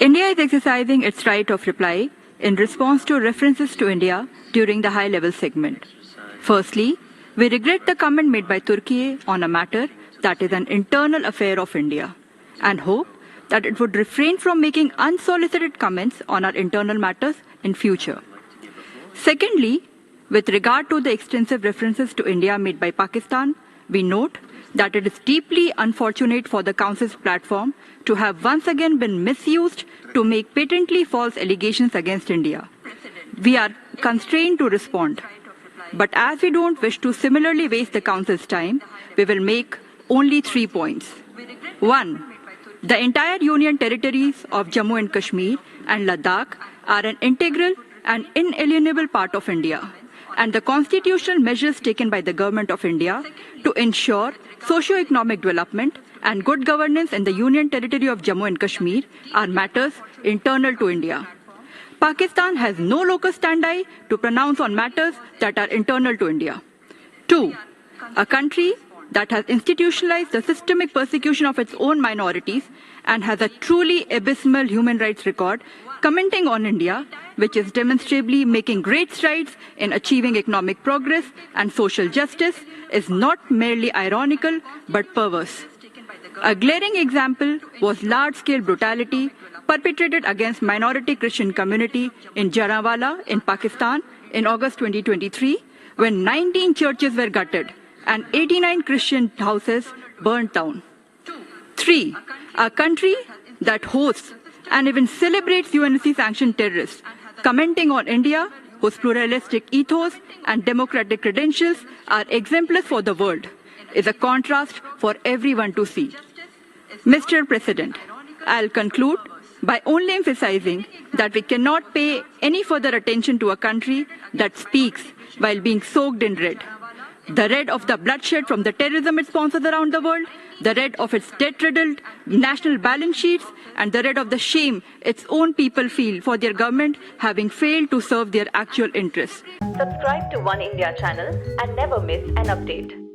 India is exercising its right of reply in response to references to India during the high-level segment. Firstly, we regret the comment made by Turkey on a matter that is an internal affair of India and hope that it would refrain from making unsolicited comments on our internal matters in future. Secondly, with regard to the extensive references to India made by Pakistan, we note that it is deeply unfortunate for the Council's platform to have once again been misused to make patently false allegations against India. We are constrained to respond, but as we don't wish to similarly waste the Council's time, we will make only 3 points. 1. The entire Union territories of Jammu and Kashmir and Ladakh are an integral and inalienable part of India, and the constitutional measures taken by the Government of India to ensure socio-economic development and good governance in the Union territory of Jammu and Kashmir are matters internal to India. Pakistan has no locus standi to pronounce on matters that are internal to India. 2. A country that has institutionalized the systemic persecution of its own minorities and has a truly abysmal human rights record, commenting on India, which is demonstrably making great strides in achieving economic progress and social justice, is not merely ironical but perverse. A glaring example was large-scale brutality perpetrated against minority Christian community in Jallianwala in Pakistan in August 2023, when 19 churches were gutted and 89 Christian houses burnt down. 3. A country that hosts and even celebrates UNSC-sanctioned terrorists, commenting on India, whose pluralistic ethos and democratic credentials are exemplars for the world, is a contrast for everyone to see. Mr. President, I'll conclude by only emphasizing that we cannot pay any further attention to a country that speaks while being soaked in red. The red of the bloodshed from the terrorism it sponsors around the world, the red of its debt-riddled national balance sheets, and the red of the shame its own people feel for their government having failed to serve their actual interests. Subscribe to One India channel and never miss an update.